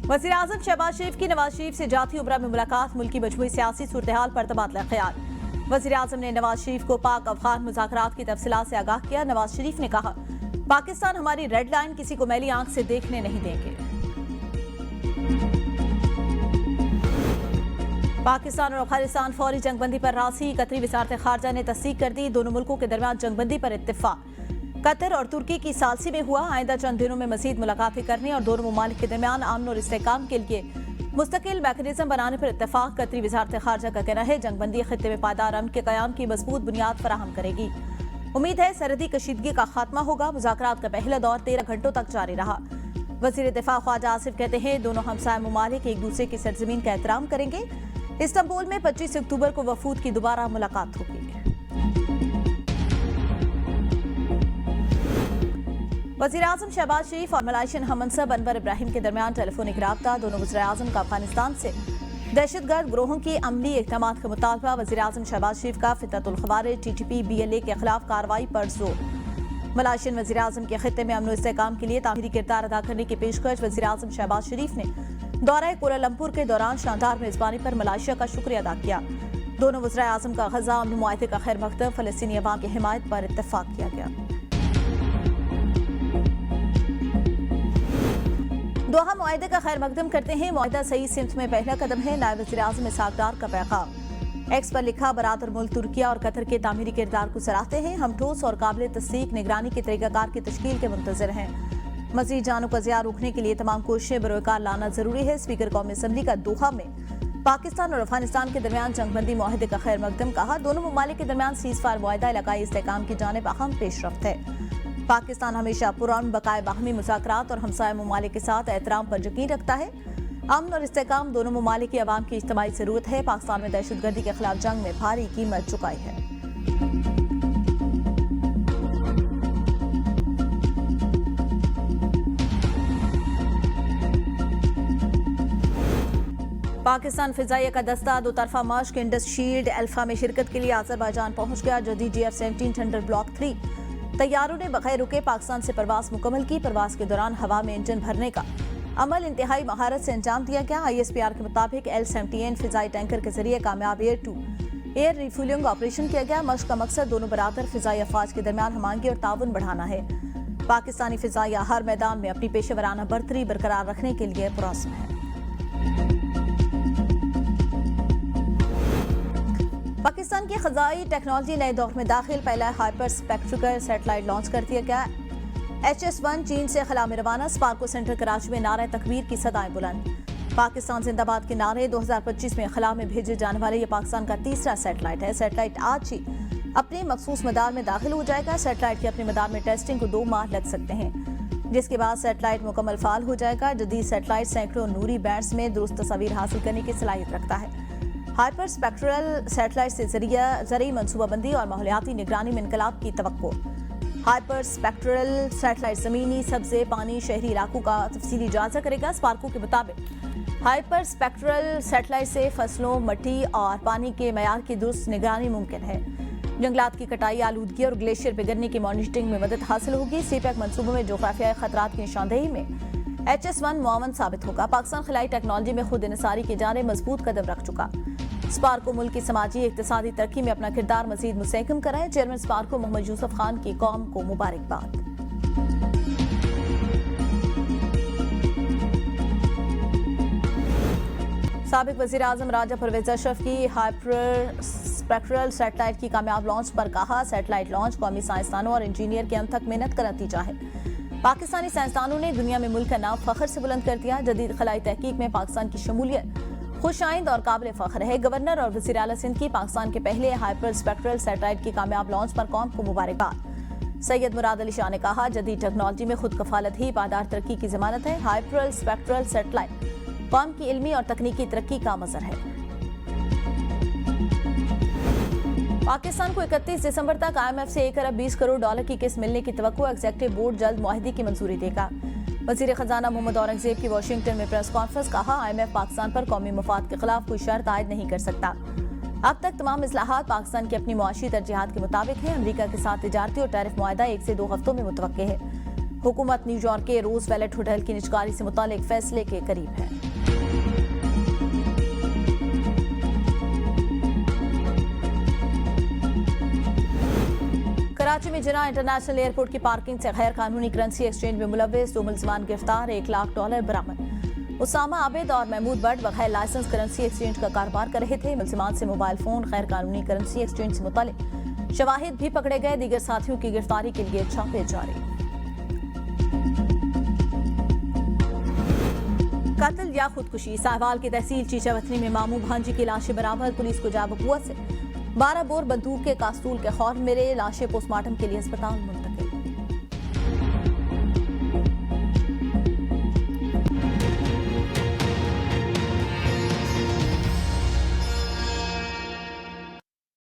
वज़ीर-ए-आज़म शहबाज शरीफ की नवाज शरीफ से जाती उमरा में मुलाकात, मुल्की मजमूई सियासी सूरत-ए-हाल पर तबादला ख्याल। वज़ीर-ए-आज़म ने नवाज शरीफ को पाक अफगान मुज़ाकरात की तफसीलात से आगाह किया। नवाज शरीफ ने कहा, पाकिस्तान हमारी रेड लाइन किसी को मैली आंख से देखने नहीं देंगे। पाकिस्तान और अफगानिस्तान फौरी जंगबंदी पर राजी, कतरी वज़ारत खारजा ने तस्दीक कर दी। दोनों मुल्कों के दरमियान जंगबंदी पर इत्तेफाक। कतर और तुर्की की सालसी में हुआ। आइंदा चंद दिनों में मजीद मुलाकातें करने और दोनों ममालिक के दरमियान अमन और इस्तेहकाम के लिए मुस्तकिल मैकेनिज्म बनाने पर इत्तेफाक। कतरी वज़ारत खारजा का कहना है, जंगबंदी खित्ते में पायदार अमन के क़याम की मजबूत बुनियाद फराहम करेगी। उम्मीद है सरहदी कशीदगी का खात्मा होगा। मुज़ाकरात का पहला दौर 13 घंटों तक जारी रहा। वज़ीर दिफा ख्वाजा आसिफ कहते हैं, दोनों हमसाया ममालिक एक दूसरे की सरजमीन का एहतराम करेंगे। इस्तांबुल में 25 अक्टूबर को वफूद की दोबारा मुलाकात होगी। वज़ीर-ए-आज़म शहबाज शरीफ और मलाइशियन हममनसब अनवर इब्राहिम के दरमियान टेलीफोनिक राब्ता। दोनों वज़ीर-ए-आज़म का अफगानिस्तान से दहशतगर्द ग्रोहों की अमली इक़दामात का मुतालबा। वज़ीर-ए-आज़म शहबाज शरीफ का फितरतुल ख़वारिज TTP BLA के खिलाफ कार्रवाई पर जोर। मलाइशियन वज़ीर-ए-आज़म के खित्ते में अमन और इस्तेहकाम के लिए तामीरी किरदार अदा करने की पेशकश। वज़ीर-ए-आज़म शहबाज शरीफ ने दौरा कुआलालंपुर के दौरान शानदार मेज़बानी पर मलाइशिया का शुक्रिया अदा किया। दोनों वज़ीर-ए-आज़म का ग़ज़ा अमन मुआहदे का खैर मक़दम, फ़लस्तीनी अवाम की हिमायत पर इत्तेफाक किया गया। दोहा मुआहदे का खैर मकदम करते हैं। मुआहदा सही सिमत में पहला कदम है। नायब वज़ीर-ए-आज़म इसहाक़ डार का पैगाम। एक्स पर लिखा, बरातर मुल्क तुर्किया और कतर के तामीरी किरदार को सराहते हैं। हम ठोस और काबिल तस्दीक निगरानी के तरीक़ाकार की तश्कील के मुंतज़िर हैं। मज़ीद जानों का ज़िया रोकने के लिए तमाम कोशिशें बरोकार लाना जरूरी है। स्पीकर कौमी असम्बली का दोहा में पाकिस्तान और अफगानिस्तान के दरमियान जंगबंदी मुआहदे का खैर मकदम। कहा, दोनों ममालिक के दरमियान सीज़ फायर मुआहदा इलाकाई इस्तेहकाम की जानिब अहम पेशरफ्त है। पाकिस्तान हमेशा पुरअमन बकाए बाहमी मुज़ाकरात और हमसाया ममालिक के साथ एहतराम पर यकीन रखता है। अमन और इस्तेहकाम दोनों ममालिक की अवाम की इज्तिमाई ज़रूरत है। पाकिस्तान में दहशतगर्दी के खिलाफ जंग में भारी कीमत चुकाई है। पाकिस्तान फिजाइया का दस्ता दो तरफा मश्क इंडस शील्ड अल्फा में शिरकत के लिए अज़रबैजान पहुंच गया। जदीद GF-17 थंडर ब्लॉक 3 तैयारों ने बगैर रुके पाकिस्तान से परवास मुकम्मल की। परवास के दौरान हवा में इंजन भरने का अमल इंतहाई महारत से अंजाम दिया गया। ISPR के मुताबिक L-70N फिजाई टैंकर के जरिए कामयाब air to air refuelling operation किया गया। मश्क का मकसद दोनों बरातर फिजाई अफवाज के दरमियान हमांगी और ताउन बढ़ाना है। पाकिस्तानी फिजाइया हर मैदान में अपनी पेशेवराना बर्तरी बरकरार रखने के लिए पुरअज़्म है। पाकिस्तान की ख़ज़ाई टेक्नोलॉजी नए दौर में दाखिल। पहला हाइपर स्पेक्ट्रिकल सैटेलाइट लॉन्च कर दिया गया। HS-1 चीन से खला में रवाना। स्पार्को सेंटर कराची में नारे तकबीर की सदाएं बुलंद। पाकिस्तान जिंदाबाद के नारे। 2025 में खला में भेजे जाने वाले ये पाकिस्तान का तीसरा सैटेलाइट है। सैटेलाइट आज ही अपने मखसूस मदार में दाखिल हो जाएगा। सैटेलाइट के अपने मदार में टेस्टिंग को 2 माह लग सकते हैं, जिसके बाद सैटेलाइट मुकम्मल फाल हो जाएगा। जदीद सैटेलाइट सैकड़ों नूरी बैंड्स में दुरुस्त तस्वीर हासिल करने की सलाहियत रखता है। हाइपर स्पेक्ट्रल सैटेलाइट से ज़रिए मनसूबाबंदी और माहौलियाती निगरानी में इनकलाब की तवक्को। हाइपर स्पेक्ट्रल सैटेलाइट ज़मीनी, सब्ज़े, पानी, शहरी इलाकों का तफसीली जायजा करेगा। स्पार्को के मुताबिक हाइपर स्पेक्ट्रल सैटेलाइट से फसलों, मिट्टी और पानी के मयार की दुरुस्त निगरानी मुमकिन है। जंगलात की कटाई, आलूदगी और ग्लेशियर पिघलने की मॉनिटरिंग में मदद हासिल होगी। CPEC मनसूबों में जोग्राफियाई खतरात की निशानदेही में HS-1 मुआवन साबित होगा। पाकिस्तान खिलाई टेक्नोलॉजी में खुद इनसारी की जानिब मजबूत कदम रख चुका। स्पार्को मुल्क की समाजी इक्तिसादी तरक्की में अपना किरदार मजीद मुस्तहकम कराए। चेयरमैन स्पार्को मोहम्मद यूसुफ खान की कौम को मुबारकबाद। साबिक वज़ीर-ए-आज़म राजा परवेज़ अशरफ की हाइपर स्पेक्ट्रल सैटेलाइट की कामयाब लॉन्च पर कहा, सैटेलाइट लॉन्च कौमी साइंसदानों और इंजीनियर के अनथक मेहनत का नतीजा है। पाकिस्तानी साइंसदानों ने दुनिया में मुल्क का नाम फख्र से बुलंद कर दिया। जदीद खलाई तहकीक में पाकिस्तान की शमूलियत खुशाइंद और काबिल फख्र है। गवर्नर और वज़ीर आला सिंध की पाकिस्तान के पहले हाइपर स्पेक्ट्रल सैटेलाइट की कामयाब लॉन्च पर कौम को मुबारकबाद। सैयद मुराद अली शाह ने कहा, जदीद टेक्नोलॉजी में खुद कफालत ही पायदार तरक्की की जमानत है। हाइपर स्पेक्ट्रल सैटेलाइट कौम की इल्मी और तकनीकी तरक्की का मज़र है। पाकिस्तान को 31 दिसंबर तक IMF से 1 अरब 20 करोड़ डॉलर की किस्त मिलने की तवक्को। एग्जीक्यूटिव बोर्ड जल्द मुआहदे की मंजूरी देगा। वज़ीर खजाना मोहम्मद औरंगजेब की वाशिंगटन में प्रेस कॉन्फ्रेंस। कहा, IMF पाकिस्तान पर कौमी मफाद के खिलाफ कोई शर्त आयद नहीं कर सकता। अब तक तमाम इस्लाहात पाकिस्तान की अपनी मुआशी तरजीहात के मुताबिक है। अमरीका के साथ तिजारती और टैरिफ मुआहदा 1 से 2 हफ्तों में मुतवक्के है। हुकूमत न्यूयॉर्क के रोजवेलेट होटल की निजकारी से मुतालिक फैसले के करीब है। कराची में जिना इंटरनेशनल एयरपोर्ट की पार्किंग से गैर कानूनी करेंसी एक्सचेंज में मुलव्विस 2 मुल्जिमान गिरफ्तार, $1 लाख बरामद। उसामा आबिद और महमूद बट बगैर लाइसेंस करेंसी एक्सचेंज का कारोबार कर रहे थे। मुल्जिमान से मोबाइल फोन, गैर कानूनी करेंसी एक्सचेंज से मुतालिक शवाहिद भी पकड़े गए। दीगर साथियों की गिरफ्तारी के लिए छापे जारी। कत्ल या खुदकुशी, साहिवाल की तहसील चीचावथनी में मामू भांजी की लाशें बरामद। पुलिस को जाब कुव्वत से 12 बोर बंदूक के कास्तूल के खौफ मिले। लाशें पोस्टमार्टम के लिए अस्पताल मुंतकिल।